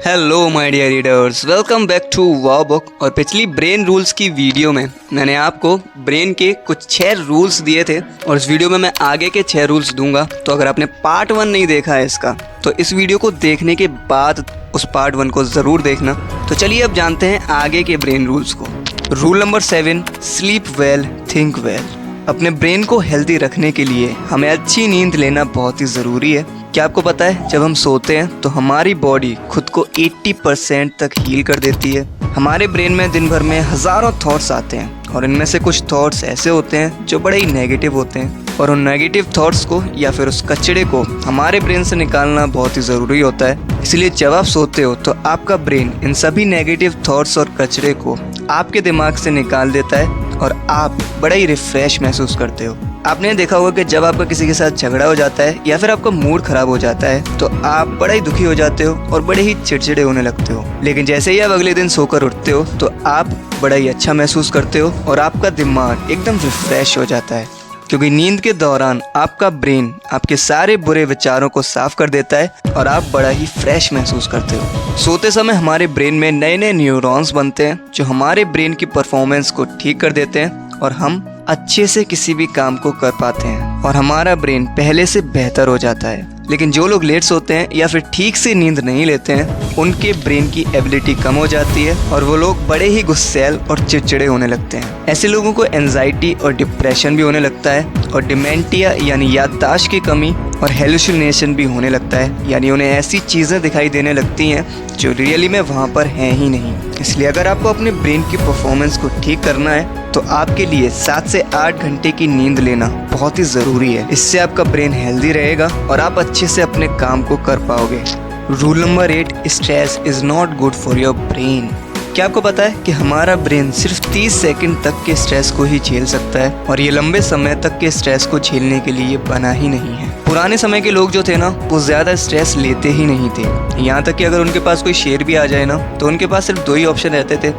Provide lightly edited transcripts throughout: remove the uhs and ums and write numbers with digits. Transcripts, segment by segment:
Hello my dear readers, welcome back to wow book. और पिछली brain rules की video में मैंने आपको ब्रेन के कुछ 6 रूल्स दिए थे और इस वीडियो में मैं आगे के 6 रूल्स दूंगा। तो अगर आपने पार्ट 1 नहीं देखा है इसका, तो इस वीडियो को देखने के बाद उस पार्ट 1 को ज़रूर देखना। तो चलिए अब जानते हैं आगे के ब्रेन रूल्स को। Rule number 7, sleep well think well. अपने ब्रेन को हेल्दी रखने के लिए हमें अच्छी नींद लेना बहुत ही ज़रूरी है। क्या आपको पता है, जब हम सोते हैं तो हमारी बॉडी खुद को 80% तक हील कर देती है। हमारे ब्रेन में दिन भर में हज़ारों थॉट्स आते हैं और इनमें से कुछ थॉट्स ऐसे होते हैं जो बड़े ही नेगेटिव होते हैं और उन नेगेटिव थॉट्स को या फिर उस कचरे को हमारे ब्रेन से निकालना बहुत ही ज़रूरी होता है। इसलिए जब आप सोते हो तो आपका ब्रेन इन सभी नेगेटिव थॉट्स और कचरे को आपके दिमाग से निकाल देता है और आप बड़ा ही रिफ्रेश महसूस करते हो। आपने देखा होगा कि जब आपका किसी के साथ झगड़ा हो जाता है या फिर आपका मूड खराब हो जाता है तो आप बड़ा ही दुखी हो जाते हो और बड़े ही चिड़चिड़े होने लगते हो। लेकिन जैसे ही आप अगले दिन सोकर उठते हो तो आप बड़ा ही अच्छा महसूस करते हो और आपका दिमाग एकदम रिफ्रेश हो जाता है, क्योंकि नींद के दौरान आपका ब्रेन आपके सारे बुरे विचारों को साफ कर देता है और आप बड़ा ही फ्रेश महसूस करते हो। सोते समय हमारे ब्रेन में नए नए न्यूरॉन्स बनते हैं जो हमारे ब्रेन की परफॉर्मेंस को ठीक कर देते हैं और हम अच्छे से किसी भी काम को कर पाते हैं और हमारा ब्रेन पहले से बेहतर हो जाता है। लेकिन जो लोग लेट सोते हैं या फिर ठीक से नींद नहीं लेते हैं, उनके ब्रेन की एबिलिटी कम हो जाती है और वो लोग बड़े ही गुस्सैल और चिड़चिड़े होने लगते हैं। ऐसे लोगों को एंजाइटी और डिप्रेशन भी होने लगता है और डिमेंटिया यानी याददाश्त की कमी और हेलुसिनेशन भी होने लगता है, यानी उन्हें ऐसी चीज़ें दिखाई देने लगती हैं जो रियली में वहाँ पर हैं ही नहीं। इसलिए अगर आपको अपने ब्रेन की परफॉर्मेंस को ठीक करना है तो आपके लिए 7 से 8 घंटे की नींद लेना बहुत ही ज़रूरी है। इससे आपका ब्रेन हेल्दी रहेगा और आप अच्छे से अपने काम को कर पाओगे। Rule number 8, stress is not good for your brain. क्या आपको पता है कि हमारा ब्रेन सिर्फ 30 सेकंड तक के स्ट्रेस को ही झेल सकता है और ये लंबे समय तक के स्ट्रेस को झेलने के लिए बना ही नहीं है। पुराने समय के लोग जो थे ना, वो ज़्यादा स्ट्रेस लेते ही नहीं थे। यहाँ तक कि अगर उनके पास कोई शेर भी आ जाए ना, तो उनके पास सिर्फ 2 ही ऑप्शन रहते थे,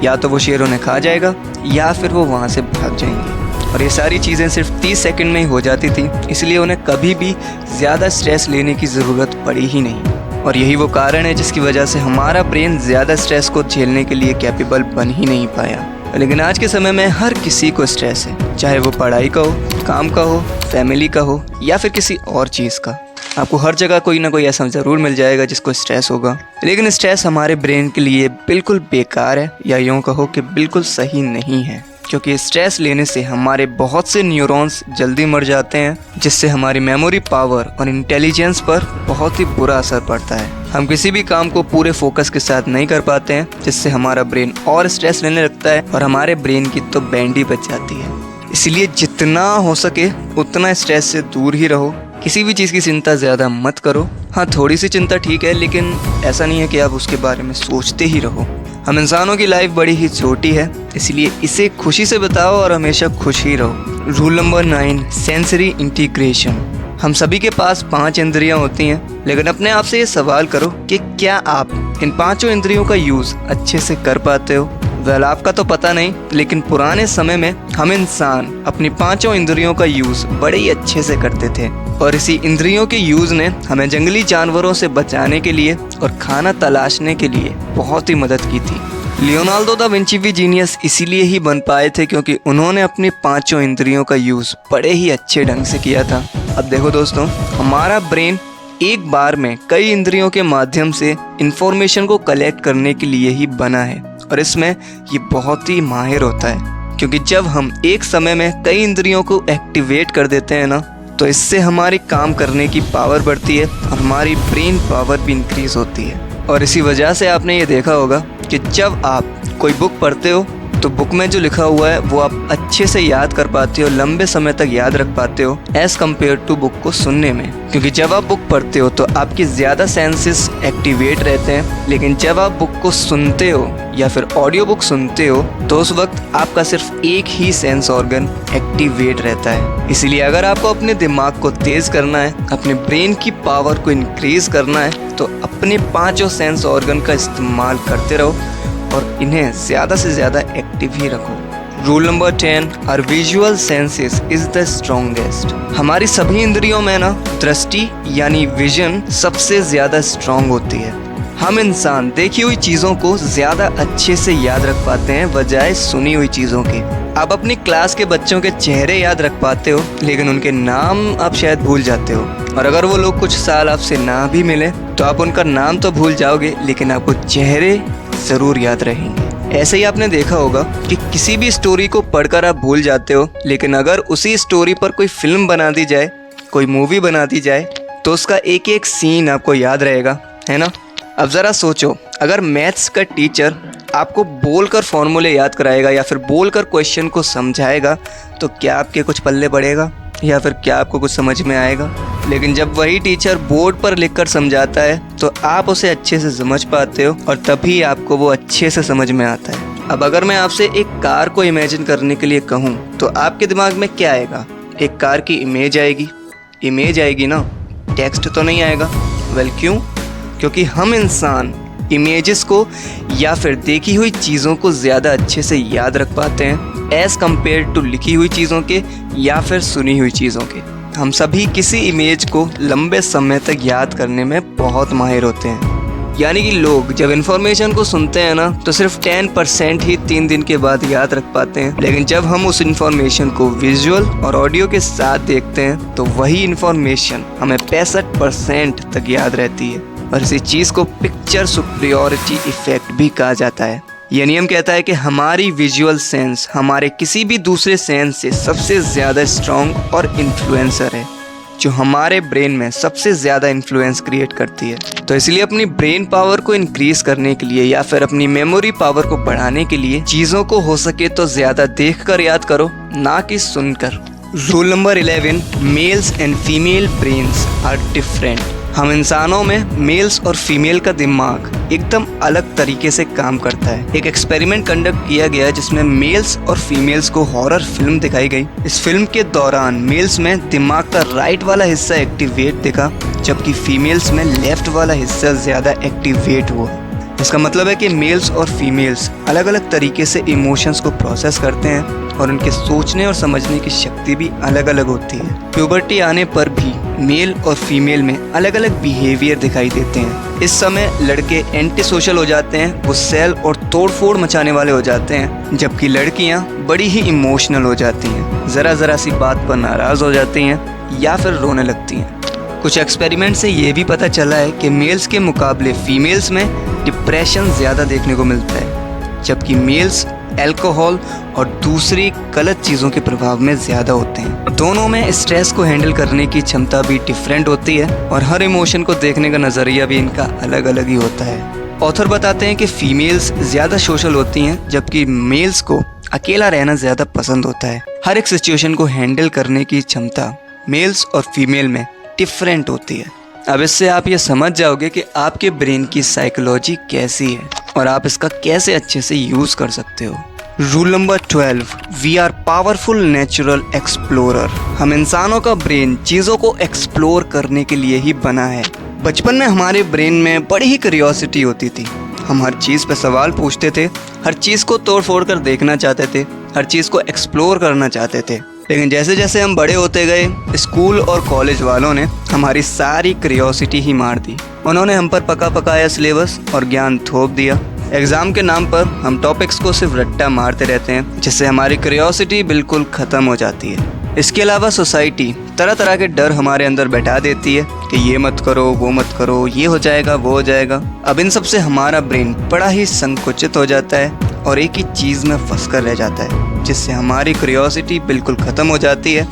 या तो वो शेर उन्हें खा जाएगा या फिर वो वहाँ से भाग जाएंगे। और ये सारी चीज़ें सिर्फ 30 सेकंड में ही हो जाती थी, इसलिए उन्हें कभी भी ज़्यादा स्ट्रेस लेने की ज़रूरत पड़ी ही नहीं। और यही वो कारण है जिसकी वजह से हमारा ब्रेन ज़्यादा स्ट्रेस को झेलने के लिए कैपेबल बन ही नहीं पाया। लेकिन आज के समय में हर किसी को स्ट्रेस है, चाहे वो पढ़ाई का हो, काम का हो, फैमिली का हो या फिर किसी और चीज़ का। आपको हर जगह कोई ना कोई ऐसा ज़रूर मिल जाएगा जिसको स्ट्रेस होगा। लेकिन स्ट्रेस हमारे ब्रेन के लिए बिल्कुल बेकार है, या यूँ कहो कि बिल्कुल सही नहीं है, क्योंकि स्ट्रेस लेने से हमारे बहुत से न्यूरॉन्स जल्दी मर जाते हैं, जिससे हमारी मेमोरी पावर और इंटेलिजेंस पर बहुत ही बुरा असर पड़ता है। हम किसी भी काम को पूरे फोकस के साथ नहीं कर पाते हैं, जिससे हमारा ब्रेन और स्ट्रेस लेने लगता है और हमारे ब्रेन की तो बैंड ही बच जाती है। इसलिए जितना हो सके उतना स्ट्रेस से दूर ही रहो। किसी भी चीज़ की चिंता ज़्यादा मत करो। हाँ, थोड़ी सी चिंता ठीक है, लेकिन ऐसा नहीं है कि आप उसके बारे में सोचते ही रहो। हम इंसानों की लाइफ बड़ी ही छोटी है, इसलिए इसे खुशी से बिताओ और हमेशा खुश ही रहो। Rule number 9, sensory integration. हम सभी के पास 5 इंद्रियां होती हैं, लेकिन अपने आप से ये सवाल करो कि क्या आप इन 5 इंद्रियों का यूज़ अच्छे से कर पाते हो? वेल, आपका तो पता नहीं, लेकिन पुराने समय में हम इंसान अपनी 5 इंद्रियों का यूज़ बड़े ही अच्छे से करते थे और इसी इंद्रियों के यूज़ ने हमें जंगली जानवरों से बचाने के लिए और खाना तलाशने के लिए बहुत ही मदद की थी। लियोनार्डो दा विंची भी जीनियस इसीलिए ही बन पाए थे क्योंकि उन्होंने अपनी 5 इंद्रियों का यूज़ बड़े ही अच्छे ढंग से किया था। अब देखो दोस्तों, हमारा ब्रेन एक बार में कई इंद्रियों के माध्यम से इंफॉर्मेशन को कलेक्ट करने के लिए ही बना है और इसमें ये बहुत ही माहिर होता है, क्योंकि जब हम एक समय में कई इंद्रियों को एक्टिवेट कर देते हैं ना, तो इससे हमारी काम करने की पावर बढ़ती है और हमारी ब्रेन पावर भी इंक्रीज होती है। और इसी वजह से आपने ये देखा होगा कि जब आप कोई बुक पढ़ते हो तो बुक में जो लिखा हुआ है वो आप अच्छे से याद कर पाते हो, लंबे समय तक याद रख पाते हो एज़ कम्पेयर टू बुक को सुनने में। क्योंकि जब आप बुक पढ़ते हो तो आपके ज़्यादा सेंसेस एक्टिवेट रहते हैं, लेकिन जब आप बुक को सुनते हो या फिर ऑडियो बुक सुनते हो तो उस वक्त आपका सिर्फ एक ही सेंस ऑर्गन एक्टिवेट रहता है। इसलिए अगर आपको अपने दिमाग को तेज़ करना है, अपने ब्रेन की पावर को इंक्रीज़ करना है, तो अपने 5 सेंस ऑर्गन का इस्तेमाल करते रहो और इन्हें ज़्यादा से ज़्यादा एक्टिव ही रखो। Rule number 10, our visual senses is the strongest. हमारी सभी इंद्रियों में ना दृष्टि यानी विजन सबसे ज़्यादा स्ट्रॉन्ग होती है। हम इंसान देखी हुई चीज़ों को ज़्यादा अच्छे से याद रख पाते हैं बजाय सुनी हुई चीज़ों के। आप अपनी क्लास के बच्चों के चेहरे याद रख पाते हो, लेकिन उनके नाम आप शायद भूल जाते हो। और अगर वो लोग कुछ साल आपसे ना भी मिले तो आप उनका नाम तो भूल जाओगे, लेकिन आपको चेहरे ज़रूर याद रहेंगे। ऐसे ही आपने देखा होगा कि किसी भी स्टोरी को पढ़कर आप भूल जाते हो, लेकिन अगर उसी स्टोरी पर कोई फिल्म बना दी जाए, कोई मूवी बना दी जाए, तो उसका एक एक सीन आपको याद रहेगा, है ना। अब ज़रा सोचो, अगर मैथ्स का टीचर आपको बोलकर फॉर्मूले याद कराएगा या फिर बोलकर क्वेश्चन को समझाएगा, तो क्या आपके कुछ पल्ले पड़ेगा या फिर क्या आपको कुछ समझ में आएगा। लेकिन जब वही टीचर बोर्ड पर लिखकर समझाता है तो आप उसे अच्छे से समझ पाते हो और तभी आपको वो अच्छे से समझ में आता है। अब अगर मैं आपसे एक कार को इमेजिन करने के लिए कहूँ तो आपके दिमाग में क्या आएगा? एक कार की इमेज आएगी ना, टेक्स्ट तो नहीं आएगा। वेल क्यों? क्योंकि हम इंसान इमेजेस को या फिर देखी हुई चीज़ों को ज़्यादा अच्छे से याद रख पाते हैं एज़ कम्पेयर टू लिखी हुई चीज़ों के या फिर सुनी हुई चीज़ों के। हम सभी किसी इमेज को लंबे समय तक याद करने में बहुत माहिर होते हैं। यानी कि लोग जब इन्फॉर्मेशन को सुनते हैं ना तो सिर्फ 10% ही 3 दिन के बाद याद रख पाते हैं, लेकिन जब हम उस इन्फॉर्मेशन को विजुअल और ऑडियो के साथ देखते हैं तो वही इन्फॉर्मेशन हमें 65% तक याद रहती है। और इसी चीज़ को पिक्चर सुपीरियॉरिटी इफेक्ट भी कहा जाता है। ये नियम कहता है कि हमारी विजुअल सेंस हमारे किसी भी दूसरे सेंस से सबसे ज़्यादा स्ट्रॉन्ग और इन्फ्लुएंसर है, जो हमारे ब्रेन में सबसे ज़्यादा इन्फ्लुएंस क्रिएट करती है। तो इसलिए अपनी ब्रेन पावर को इंक्रीज करने के लिए या फिर अपनी मेमोरी पावर को बढ़ाने के लिए चीज़ों को हो सके तो ज़्यादा देखकर याद करो, ना कि सुनकर। Rule number 11, males and female brains are different. हम इंसानों में मेल्स और फीमेल का दिमाग एकदम अलग तरीके से काम करता है। एक एक्सपेरिमेंट कंडक्ट किया गया जिसमें मेल्स और फीमेल्स को हॉरर फिल्म दिखाई गई। इस फिल्म के दौरान मेल्स में दिमाग का राइट वाला हिस्सा एक्टिवेट दिखा, जबकि फीमेल्स में लेफ्ट वाला हिस्सा ज़्यादा एक्टिवेट हुआ। इसका मतलब है कि मेल्स और फीमेल्स अलग अलग तरीके से इमोशंस को प्रोसेस करते हैं और उनके सोचने और समझने की शक्ति भी अलग अलग होती है। प्यूबर्टी आने पर भी मेल और फीमेल में अलग अलग बिहेवियर दिखाई देते हैं। इस समय लड़के एंटी सोशल हो जाते हैं, वो सेल और तोड़फोड़ मचाने वाले हो जाते हैं, जबकि लड़कियां बड़ी ही इमोशनल हो जाती हैं, ज़रा सी बात पर नाराज़ हो जाती हैं या फिर रोने लगती हैं। कुछ एक्सपेरिमेंट से ये भी पता चला है कि मेल्स के मुकाबले फीमेल्स में डिप्रेशन ज़्यादा देखने को मिलता है, जबकि मेल्स अल्कोहल और दूसरी गलत चीज़ों के प्रभाव में ज़्यादा होते हैं। दोनों में स्ट्रेस को हैंडल करने की क्षमता भी डिफरेंट होती है और हर इमोशन को देखने का नज़रिया भी इनका अलग अलग ही होता है। ऑथर बताते हैं कि फीमेल्स ज़्यादा सोशल होती हैं, जबकि मेल्स को अकेला रहना ज़्यादा पसंद होता है। हर एक सिचुएशन को हैंडल करने की क्षमता मेल्स और फीमेल में डिफरेंट होती है। अब इससे आप ये समझ जाओगे कि आपके ब्रेन की साइकोलॉजी कैसी है और आप इसका कैसे अच्छे से यूज़ कर सकते हो। Rule number 12, we are powerful natural explorer. हम इंसानों का ब्रेन चीज़ों को एक्सप्लोर करने के लिए ही बना है। बचपन में हमारे ब्रेन में बड़ी ही क्यूरियोसिटी होती थी। हम हर चीज़ पे सवाल पूछते थे, हर चीज़ को तोड़ फोड़ कर देखना चाहते थे, हर चीज़ को एक्सप्लोर करना चाहते थे। लेकिन जैसे जैसे हम बड़े होते गए, स्कूल और कॉलेज वालों ने हमारी सारी क्यूरियोसिटी ही मार दी। उन्होंने हम पर पका पकाया सिलेबस और ज्ञान थोप दिया। एग्ज़ाम के नाम पर हम टॉपिक्स को सिर्फ रट्टा मारते रहते हैं, जिससे हमारी क्यूरियोसिटी बिल्कुल ख़त्म हो जाती है। इसके अलावा सोसाइटी तरह तरह के डर हमारे अंदर बैठा देती है कि ये मत करो, वो मत करो, ये हो जाएगा, वो हो जाएगा। अब इन सब से हमारा ब्रेन बड़ा ही संकुचित हो जाता है और एक ही चीज़ में फंस कर रह जाता है, जिससे हमारी क्यूरियोसिटी बिल्कुल ख़त्म हो जाती है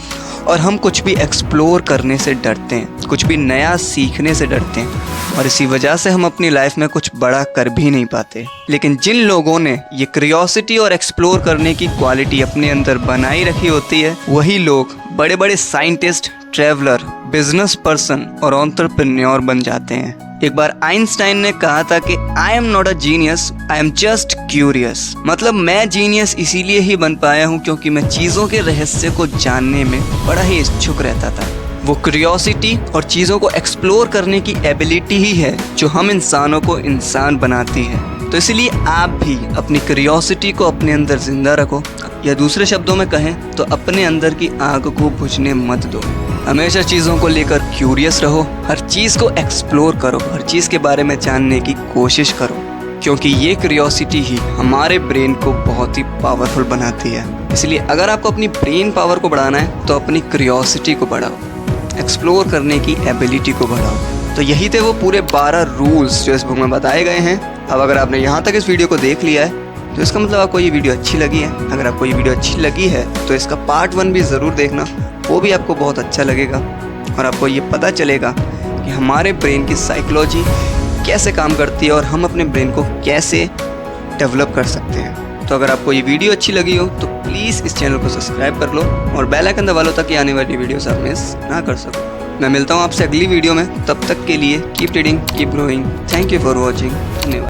और हम कुछ भी एक्सप्लोर करने से डरते हैं, कुछ भी नया सीखने से डरते हैं और इसी वजह से हम अपनी लाइफ में कुछ बड़ा कर भी नहीं पाते। लेकिन जिन लोगों ने ये क्यूरियोसिटी और एक्सप्लोर करने की क्वालिटी अपने अंदर बनाई रखी होती है, वही लोग बड़े बड़े साइंटिस्ट, ट्रैवलर, बिजनेस पर्सन और एंटरप्रेन्योर बन जाते हैं। एक बार आइंस्टाइन ने कहा था कि I am not a genius, I am just curious. मतलब मैं जीनियस इसीलिए ही बन पाया हूँ क्योंकि मैं चीज़ों के रहस्य को जानने में बड़ा ही इच्छुक रहता था। वो क्यूरियोसिटी और चीज़ों को एक्सप्लोर करने की एबिलिटी ही है जो हम इंसानों को इंसान बनाती है। तो इसलिए आप भी अपनी क्यूरियोसिटी को अपने अंदर जिंदा रखो, या दूसरे शब्दों में कहें तो अपने अंदर की आग को बुझने मत दो। हमेशा चीज़ों को लेकर क्यूरियस रहो, हर चीज़ को एक्सप्लोर करो, हर चीज़ के बारे में जानने की कोशिश करो, क्योंकि ये क्यूरियोसिटी ही हमारे ब्रेन को बहुत ही पावरफुल बनाती है। इसलिए अगर आपको अपनी ब्रेन पावर को बढ़ाना है तो अपनी क्यूरियोसिटी को बढ़ाओ, एक्सप्लोर करने की एबिलिटी को बढ़ाओ। तो यही थे वो पूरे 12 रूल्स जो इस बुक में बताए गए हैं। अब अगर आपने यहाँ तक इस वीडियो को देख लिया है तो इसका मतलब आपको ये वीडियो अच्छी लगी है। अगर आपको ये वीडियो अच्छी लगी है तो इसका पार्ट 1 भी ज़रूर देखना, वो भी आपको बहुत अच्छा लगेगा और आपको ये पता चलेगा कि हमारे ब्रेन की साइकोलॉजी कैसे काम करती है और हम अपने ब्रेन को कैसे डेवलप कर सकते हैं। तो अगर आपको ये वीडियो अच्छी लगी हो तो प्लीज़ इस चैनल को सब्सक्राइब कर लो और बेल आइकन दबा लो ताकि आने वाली वीडियोस आप मिस ना कर सको। मैं मिलता हूँ आपसे अगली वीडियो में, तब तक के लिए keep reading, keep growing. Thank you for watching.